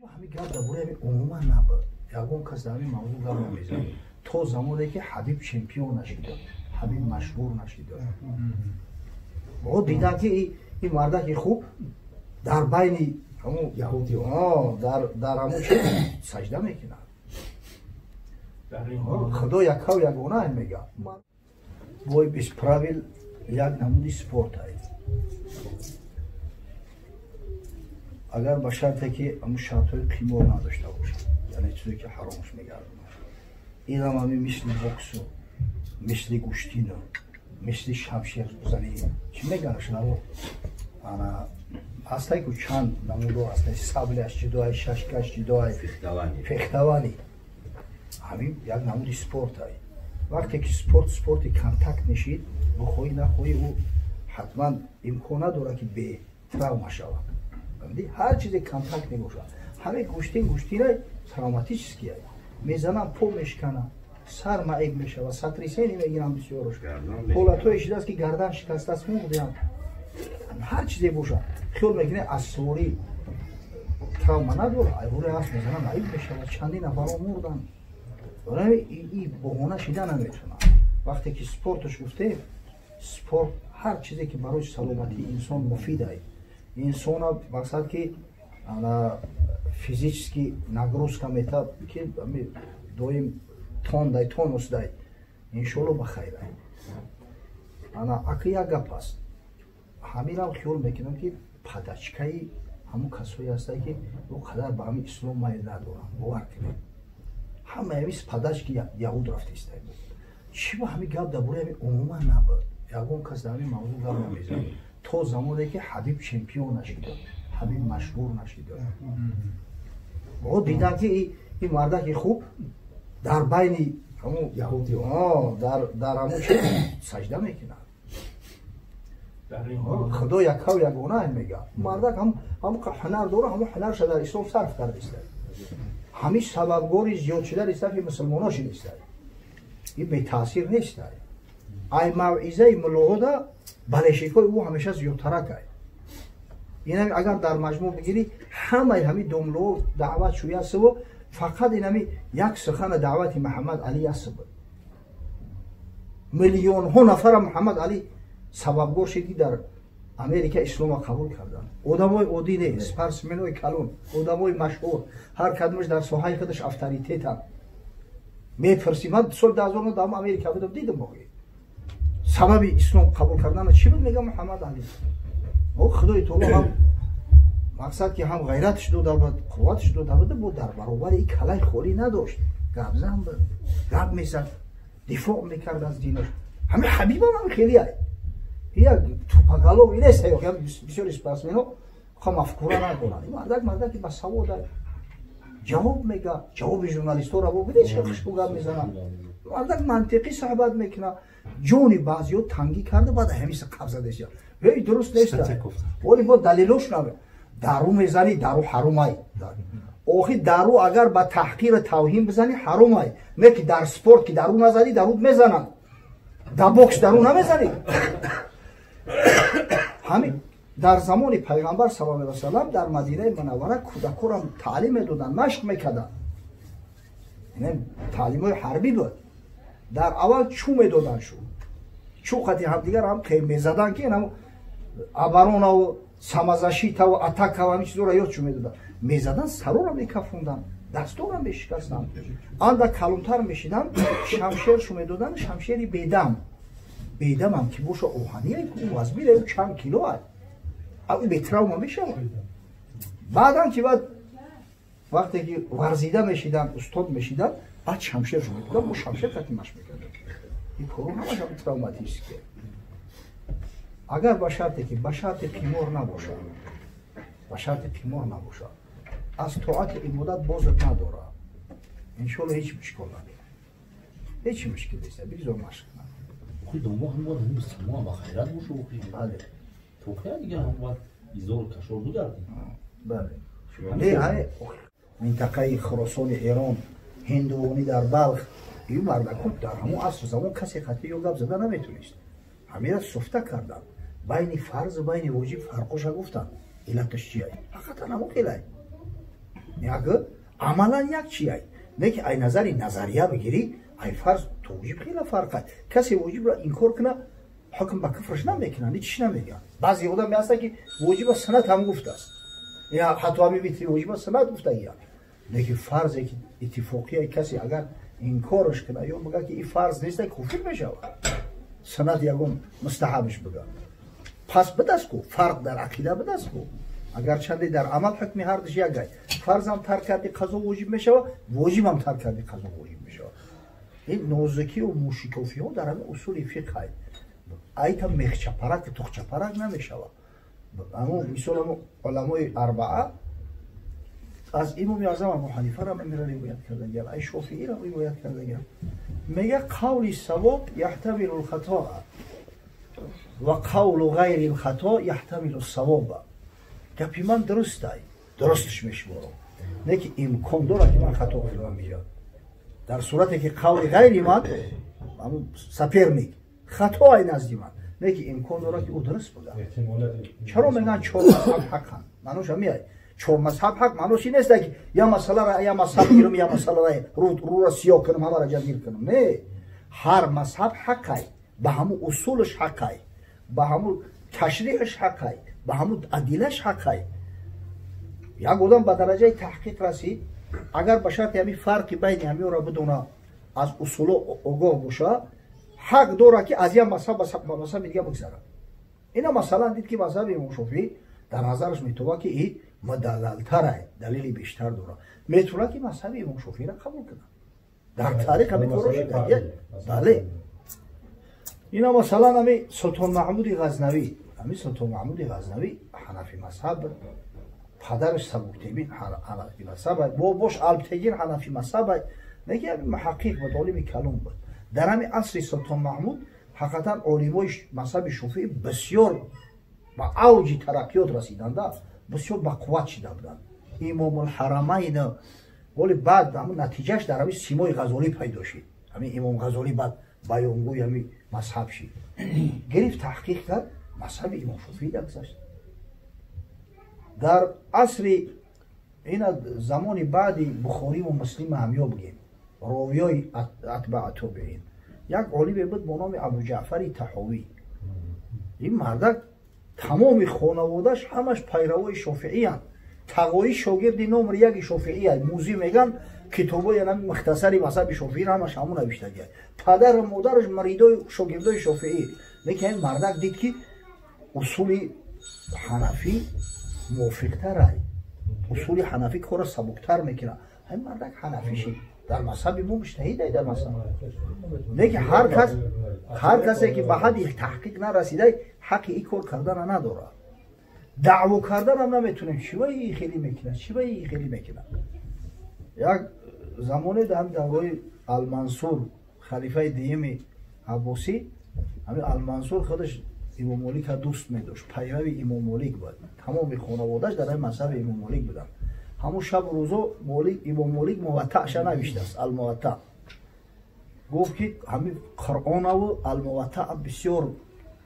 همین گرد درباره عموما نبود. یکون کس در این موضوع گپ نمیزد. تا زمانی که حبیب چمپیون نشد، حبیب مشهور نشد. ما دیدن که این مردک خوب در بین همون یهودی در همون چه سجده میکنه. خدا یکاو یگانه میگه. وای بیس پراویل یک نمودی سپورت هست. اگر با شرطی که همون شرطهای قیمار نداشته باشه، یعنی چیزی که حرامش میگردونه. این هم همین مثل بوکس و مثل گوشتین و مثل شمشیر بزنی چی میگن شنو؟ انا هستی که چند نمودو هستی سابلش جدای ششکش جدای فختوانی همین یک نمودی سپورت هست. وقتی که سپورت کانتاکت نشید بخوی نخوی او حتما امکان نداره که به تراوما شود. هر چیزی کانتاکت نمیشه. همه گوشتین تروماتیسکی است. میزنم پو میشکنه، سر معیب میشه و ساتریسه نمیگیرم بسیارش. پولاتوی شده است که گردن شکسته است میگم. هر چیزی باشه. خیال میکنه اصوری تراوما نداره. ایوره هست میزنم معیب میشه و چندین نفر مردن. این بهونه شده نمیتونه. وقتی که سپورتش گفته سپورت هر چیزی که برای سلامتی انسان مفید است. انسان مقصد که فیزیکی نگروزکا میتاب که دویم تونوس دای انشالله بخیر انا اکی یک گپ است. همین هم خیال میکنم که پدچکای همون کسایی هستند که او قدر به همین اسلام میل ندارن باور کنید. همه همیش پدچک یهود رفته است. چی با همین گپ درباره عموما نبود. یکون کس در این موضوع گپ نمیزد. تا زمانی که حبیب چمپیون نشد، حبیب مشهور نشد. ما دیدن که این مردک خوب در بین همون یهودی در همون چه سجده میکنه. خدا یکاو یگانه میگه. مردک همون هنر داره، همون هنرش در اسلام صرف کرده است. همین سببگاری زیاد شده است که مسلماناش نیست. این بی تاثیر نیست. ای موعظه ملوحده بلشیکای او همیشه زیادترک است. این اگر در مجموع بگیری همین دوملو دعوت شوی است و فقط این یک سخن دعوت محمد علی است. میلیون ها نفر محمد علی سببگار شدی در امریکا اسلام قبول کردن. آدمای عادی نیست، سپرسمنای کلون، آدمای مشهور، هر کدومش در ساحه خودش اتوریته تا میپرسی. من سال 2009 در امریکا بودم دیدم واقعا سبب اسلام قبول کردن چی بود؟ میگم محمد علی. او خدای تو هم مقصد که هم غیرتش دو داد قوتش دو داد بود در برابر این کلای خوری نداشت. گابزن بود. گاب میزد. دفاع میکرد از دینش. همه حبیب هم خیلی است. یک توپاگالو نیست یا که بسیار اسپاسمنو خم افکار نکنن. مردک که با سواد جواب میگه. جواب ژورنالیست‌ها را ببینید چه خوشگل میزنن. مردک منطقی صحبت میکنه. جونی بعضیو تنگی کرده بعد همیشه قبضه داشت. ولی درست نیست. ولی با دلیلش نمیه. دارو میزنی دارو حرامای. آخی دارو اگر با تحقیر توهین بزنی حرامای. نه که در سپورت که دارو نزنی دارو میزنن. در بوکس دارو نمیزنی. همین در زمان پیغمبر صلی الله علیه و سلم در مدینه منوره کودکان تعلیم دادن، مشق میکردن. این تعلیمای حربی بود. در اول چو میدادن شو. چو خطی هم دیگر هم قیم میزدن که اینم ابرون و سمازشیت و اتک و همین چیزا را یاد چو میدادن. میزدن سرو را میکفوندن، دستو را میشکستن. آن در کلونتر میشیدن، شمشیر شو میدادن، شمشیری بیدم. بیدم هم که بوش اوهانیه که او از بیره چند کیلو هست. او به تراوما میشه. بعدن که بعد وقتی که ورزیده میشیدن، استاد میشیدن، بعد شمشیر شو میدادن، او شمشیر قطیمش میکردن. این کارو همش هم تراوماتیسکه. اگر با شرطی که با شرط تیمور نباشه، با شرط تیمور نباشه، از طاعت عبادت بازت نداره. انشالله هیچ مشکل نداره. هیچ مشکل نیست. بگذار مشکل نداره. خود دوما هم باید هم سلمان با خیرات باشه و خیلی. بله. تو خیلی دیگه هم باید ایزار و کشور بگردیم. بله. نه منطقه خراسان ایران، هندوانی در بلخ، این مردکان در همون عصر زمان کسی خطی یا گپ زده نمیتونست. همه را سفته کردن. بین فرض و بین واجب فرقش گفتن. علتش چیه؟ فقط همون خیلی. як амалан як чияй не ки ай назари назария бигирӣ ай фарз тоҷиб хеле фарқ аст касе воҷибро инкор кина ҳукм ба куфрш намекунанд чиш намегӯянд баъзе одаме ҳастанд ки воҷиба санат ҳам гуфтааст я ҳатто ҳами витри воҷиба санат гуфтагиянд лекин фарзе ки иттифоқия касе агар инкорш кина ё бигӯяд ки ин фарз нест куфр мешавад санат ягон мустаҳабш бигӯяд пас бидаст ку фарқ дар ақида бидаст ку агарчанде дар амал ҳукми ҳардуш якай фарзам тарк карди қазо воҷиб мешавад воҷибам тарк карди қазо воҷиб мешавад ин нозукию мушикофиҳо дар ҳамин усули фиқҳ айта мехчапарак тухчапарак намешавад аммо мисол амо уламои арбаа аз имоми аъзам абу ҳанифара меро ривоят кардагиянд ай шофииро ривоят кардагиянд мега қавли савоб яҳтамилу лхатоа ва қавлу ғайри лхато яҳтамилу савоба гапи ман дурустай дурустш мешуморам не ки имкон дорад ки ман хато кунам меҷа дар сурате ки қавли ғайри ман саперник хато ай назди ман не ки имкон дорад ки ӯ дуруст буда чаро мегӯянд чор мазҳаб ҳақанд маънош ҳамиай чор мазҳаб ҳақ маънош ин нест ки я масъалара я мазҳаб гирам я масъалара рӯро сиёҳ кунам ҳамара ҷазир кунам не ҳар мазҳаб ҳақай ба ҳамун усулш ҳақай ба ҳамун ташриҳш ҳақай ба ҳамун адилаш ҳақай як одам ба дараҷаи таҳқиқ расид агар ба шарти ҳамин фарқи байни ҳамиёро бидона аз усуло огоҳ боша ҳақ дорад ки аз як мазҳаб ба мазҳаби дига бигзарад ина масалан дид ки мазҳаби имом шофиӣ дар назараш метавонад ки ин мудаллалтарай далили бештар дорад метавонад ки мазҳаби имом шофииро қабул кунад дар таърих ҳамин коро шуда бале ина масалан ҳамин султон маҳмуди ғазнавӣ ҳанафи мазҳаб падараш сабуктегин ҳанафи мазҳаб бо бош албтегин ҳанафи мазҳаб неки ҳамин муҳаққиқ буд олими калон буд дар ҳамин асри султон маҳмуд ҳақиқатан олимои мазҳаби шофиӣ бисёр ба авҷи тараққиёт расиданда бисёр бақувват шуда буданд имомулҳарамайн вале баъд ҳамин натиҷааш дар ҳамин симои ғазолӣ пайдо шид ҳамин имом ғазолӣ баъд баёнгӯи ҳамин мазҳаб шид гирифт таҳқиқ кард мазҳаби имом шофиӣ дагзашт дар асри ина замони баъди бухориву муслим ҳамё бигем ровиёи атбаъ тобиин як олиме буд бо номи абуҷаъфари таҳовӣ ин мардак тамоми хонаводааш ҳамаш пайравои шофииянд тағои шогирди номри яки шофиияд мӯзӣ меган китобои мухтасари мазҳаби шофииро ҳамаш ҳамун навиштагияд падару модараш муридои шогирдои шофиӣ лекин ин мардак дид ки усули ҳанафӣ мувофиқтарай усули ҳанафӣ корро сабуктар мекунад ин мардак ҳанафӣ шид дар мазҳаби мо муҷтаҳидай дар мазҳаб лекин ҳар касе ки ба ҳадди таҳқиқ нарасидай ҳаққи ин кор кардана надорад даъво карданам наметонем чиваи хеле мекунад як замоне дар давраи алмансур халифаи дуюми аббосӣ ҳамин алмансур худаш имом молика дӯст медошт пайрави имом молик буд тамоми хонаводааш дар ҳамин мазҳаби имом молик буданд ҳамун шабу рӯзо имом молик муваттаъша навиштааст алмуваттаъ гуфт ки ҳамин қуръонаву алмуваттаъ бисёр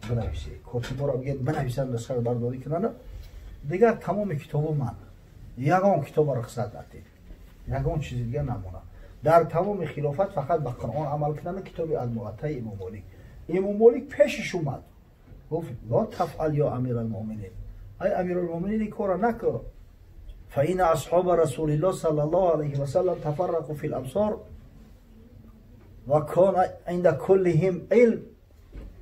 бинависед котиборо бигӯед бинависанд нусха бардорӣ кунанд дигар тамоми китобу ман ягон китобро рухсат надид ягон чизи дига намонад дар тамоми хилофат фақат ба қуръон амал кунанд китоби алмуваттаи имом молик пешиш омад гуфт ла тафъал ё амиралмуъминин ай амиралмуъминин ин корро накун فإن أصحاب رسول الله صلى الله عليه وسلم تفرقوا في الأمصار وكان عند كلهم علم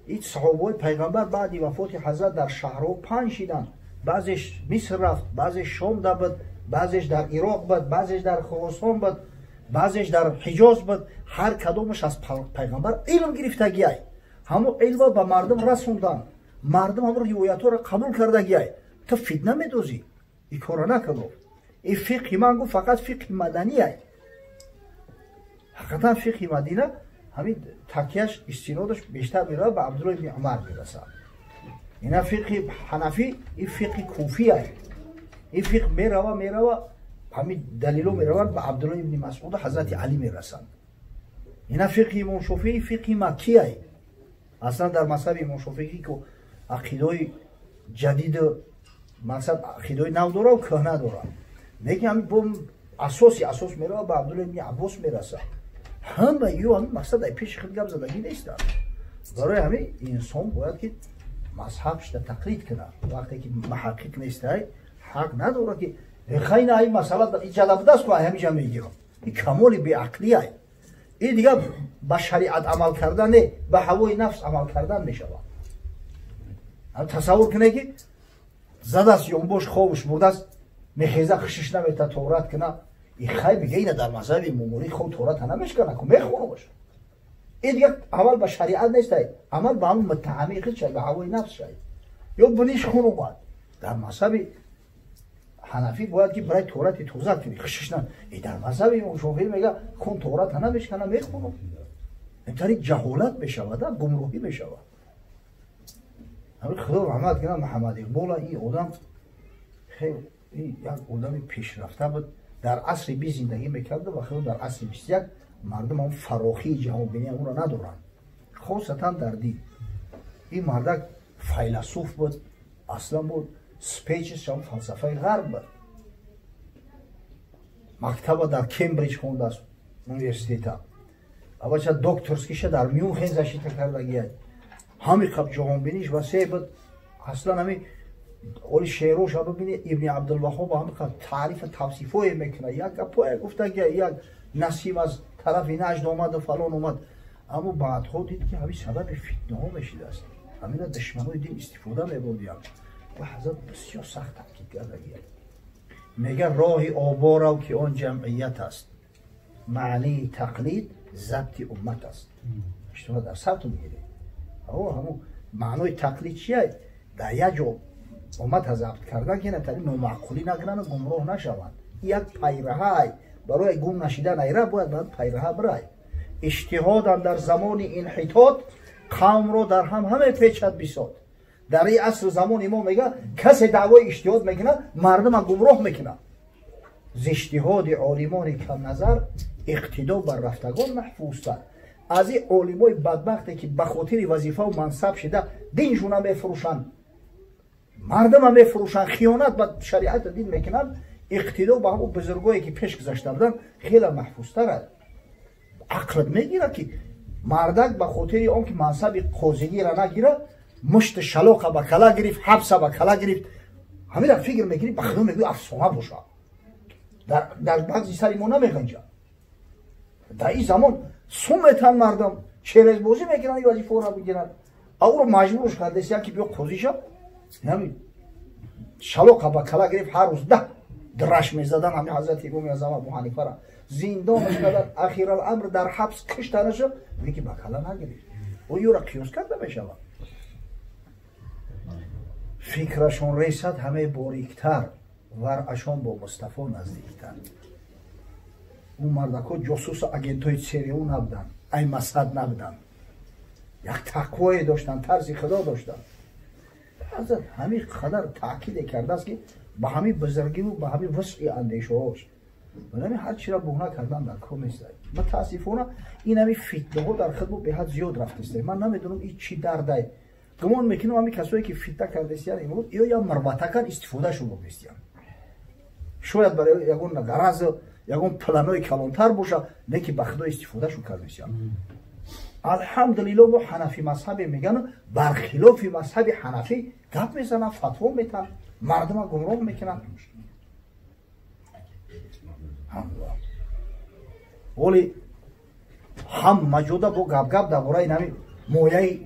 این صحابه پیغمبر بعد وفات حضرت در شهرها 5 شدند بعضیش مصر رفت بعضیش شام بود بعضیش در عراق بود بعضیش در خراسان بود بعضیش در حجاز بود هر کدومش از پیغمبر علم گرفتگی همو علم به مردم رسوندن مردم هم روایت ها را قبول کردگی تو فتنه میدوزی این کارا نکنو این فقه من گفت فقط فقه مدنی است حقیقتا فقه مدینه همین تکیهش استنادش بیشتر میره به عبدالله بن عمر میرسه اینا فقه حنفی این فقه کوفی است این فقه میروه همین دلیلو میروند به عبدالله بن مسعود و حضرت علی میرسند اینا فقه امام شافعی فقه مکی است اصلا در مذهب امام شافعی که عقیده جدید مقصد عقیده نو داره و کهنه داره لیکن همین با اساس میره به عبدالله ابن عباس میرسه همه یو هم مقصد ای پیش خود گپ زدگی نیست برای همین انسان باید که مذهبش تقلید کنه وقتی که محقق نیست حق نداره که خیلی این مسئله این جلب دست که همیشه میگیرم این کمال بیعقلی است این دیگه به شریعت عمل کردن نه به هوای نفس عمل کردن میشه تصور کنه که زده است یونبوش خوابش برده است میخیزه خشش نمیته تورات کنه این خیلی بگه اینه در مذهب موموری خود تورات نمیشکنه که میخونه باشه این دیگه عمل به شریعت نیست عمل به همون متهمی خود شد به هوای نفس شد یا بنیش خونو باید در مذهب حنفی باید که برای تورات توزد کنی خشش نه این در مذهب شافعی میگه خون تورات نمیشکنه میخونه اینطوری جهالت میشود گمراهی میشود خدا رحمت کنه محمد اقبال این آدم خیلی یک آدم پیشرفته بود در عصر بی زندگی میکرده و خیلی در عصر 21 مردم هم فراخی جهانبینی اون را ندارن خاصتا در دین این مردک فیلسوف بود اصلا بود سپیچش هم فلسفه غرب بود مکتب در کمبریج خونده است اونیورسیته اول چه دکترسکیش در میونخن زشیته کردگی همی خب جهانبینیش وسیع بود اصلا همی اولی شعروش ها ببینید ابن عبدالوهاب همی خب تعریف توصیفای میکنه یک گپای گفته که یک نسیم از طرف نجد آمد و فلان آمد اما بعدها دید که همی سبب فتنه ها میشید است همین دشمنای دین استفاده میبودیم و حضرت بسیار سخت تحقیق کردگی میگه راه آبا رو که آن جمعیت است معنی تقلید ضبط امت است اشتباه در سرتون میگیره همون معنای تقلید چیه؟ در یک جا امت ضبط کردن که نتاری نامعقولی نکنن و گمراه نشوند یک پیرهای برای گم نشیدن ایره باید پیرها برای اجتهاد در زمان انحطاط قوم رو در همه پیچد بیساد در این عصر زمان ما میگه کسی دعوای اجتهاد میکنه مردم گمراه میکنه ز اجتهاد عالمان کم نظر اقتدا بر رفتگان محفوظ تر از این علمای بدبختی که به خاطر وظیفه و منصب شده دینشون هم میفروشن مردم هم میفروشن خیانت به شریعت دین میکنن اقتدا به همون بزرگایی که پیش گذشته بودن خیلی محفوظ تره عقلت میگیره که مردک به خاطر اون که منصب قاضیگی را نگیره مشت شلاق به کلا گرفت حبس به کلا گرفت همین فکر میگیری به خدا میگوی افسانه باشه در بعضی سری ما نمیگنجه در این زمان سومتن مردم شیرز بازی میکنن این وظیفه را بگیرن او رو مجبورش کرده است که بیا قاضی شو همین شلاق به کلا گرفت هر روز 10 درش میزدن همین حضرت امام اعظم ابو حنیفه را زندانش کردن اخیرالامر در حبس کشتنش میگه به کلا نگرفت او یو را قیاس کرده میشود فکرشون رسد همه باریکتر ورعشان با مصطفی نزدیکتر اون مردکا جاسوس اگنتای سریو نبودن ای مسد نبودن یک تقوی داشتن طرز خدا داشتن حضرت همین قدر تاکید کرده است که به همین بزرگی و به همین وسع اندیشه هاش ولی هر چی را بهونه کردن در کار نیست متاسفانه این همین فتنه ها در خود به حد زیاد رفته است من نمیدونم این چی درده گمان میکنم همین کسایی که فتنه کرده استیان امروز یا مربوطه استفاده شو بگیستیان شاید برای یگون غرض یگون پلانای کلانتر باشه نه که به خدا استفاده شو کرده استیان الحمدلله و حنفی مذهب میگن برخلاف مذهب حنفی گپ میزنن فتوا میتن مردم گمراه میکنن ولی هم مجوده با گپ درباره نمی مویه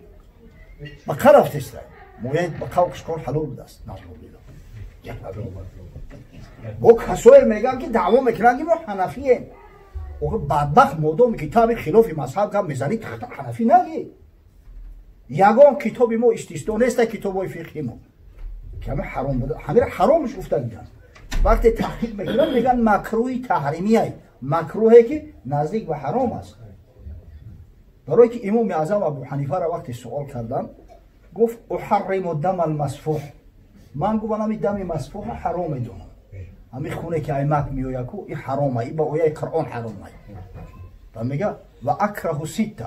بقا رفته است مویه بقا کشکار حلال بوده است با کسایی میگن که دعوا میکنن که ما حنفیه بدبخت مردم کتاب خلاف مذهب گپ میزنید حنفی نگی یگان کتاب ما استثنا نیست کتاب فقهی ما که همه حرام بوده همه حرامش گفتن وقتی تحقیق میکنن میگن مکروه تحریمیه مکروهه که نزدیک به حرام است برای که امام اعظم ابو حنیفه را وقتی سوال کردن گفت احرم دم المسفوح من گفتم همین دم مسفوح حرام میدونم همین خونه که ایمک میوید کو این حرامه این با اویای قرآن حرامه و میگه و اکره سته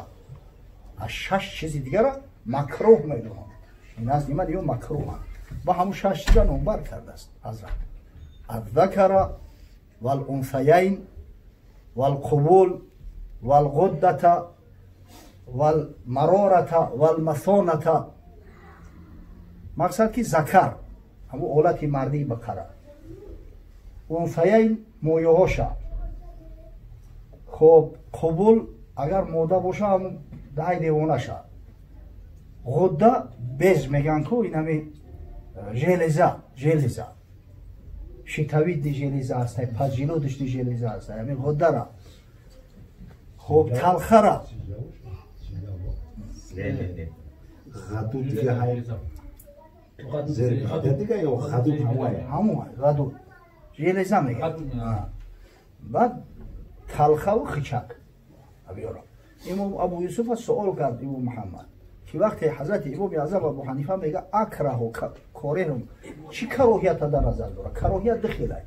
از 6 چیزی دیگه را مکروه میدونم این از من دیو مکروه با همون 6 چیزا نمبر کرده است حضرت الذکر والانثیین والقبول والغدة والمرارة والمثانة. مقصد که ذکر همون حالت مردی بقره، انثیین مویهاشا، خب قبول اگر موده باشه همون دای دیوانه شد، غده bez میگن که این همه ژلیزه شتوید ژلیزه هست، پاجیلو داشتی ژلیزه هست، همین غده را. خب تلخه را غدو دیگه های زرگیده دیگه یا غدو همون غدو ژلیزه میگن. بعد تلخه و خچک. امام ابو یوسف سوال کرد امام محمد که وقتی حضرت امام اعظم ابو حنیفه میگه اکره و کارهم چی کراهیت در نظر داره؟ کراهیت دخیله،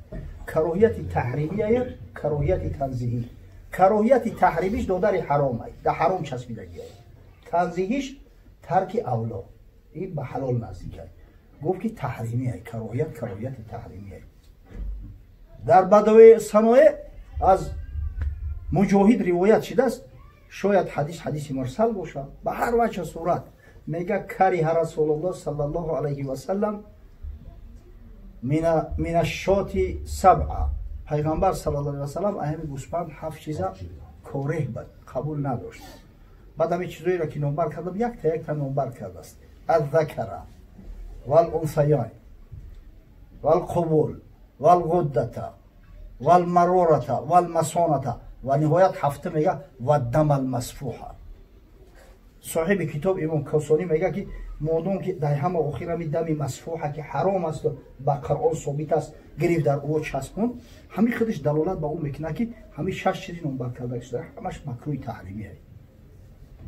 کراهیت تحریمیه، کراهیت تنزیهی. کراهیت تحریمیش دادر حرامه، در حرام چسبیدگیه. تنزیهیش ترک اولا، این به حلال نزدیکه. گفت که تحریمیه، کراهیت تحریمیه. در بدوی صنایع از مجاهد روایت شده است، شاید حدیث مرسل باشه، به هر وجه صورت میگه کریه رسول الله صلی الله علیه و سلم من الشاة سبعه. پیغمبر صلی الله علیه و سلم اهم گوسفند 7 چیزا کره بود، قبول نداشت. بعد همین چیزایی را که نمبر کردم یک تا نمبر کرده است: الذکر والانثیین والقبول والغدة والمرارة والمثانة و نهایت هفته میگه و دم المسفوح. صاحب کتاب امام کوثانی میگه که مادام که در همه اخیر می دم مسفوحه که حرام است و با قرآن ثابت است گرفت در او چسبون، همین خودش دلالت به اون میکنه که همین 6 چیزی نمبر کرده شده، همش مکروه تحریمیه.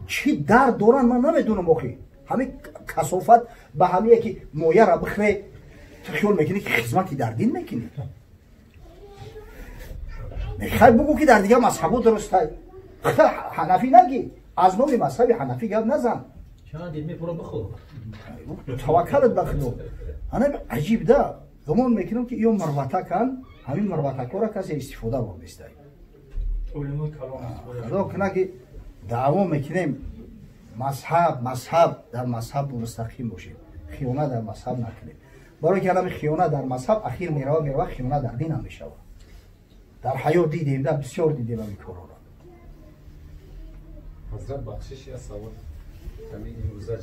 چی درد دارن من نمیدونم آخی. همین کثافت به همین که مویه را بخره تو خیال میکنی که خدمتی در دین میکنی. خیلی بگو که در دیگه مذهبو درسته. حنفی نگی، از نوع مذهبی حنفی گرد نزن. چند دید میپورا بخور توکلت بخلو. انا عجیب ده گمان میکنم که ایو مروته کن، همین مروته کارا کسی استفاده بامیسته. خدا کنه که دعوا میکنیم مذهب در مذهب مستقیم باشیم، خیانت در مذهب نکنیم. برای که خیانت در مذهب اخیر میروه خیانت در دین هم میشوه. در حیات دیدیم، در بسیار دیدیم این کارا را. حضرت بخشش یا سوال همین امروزه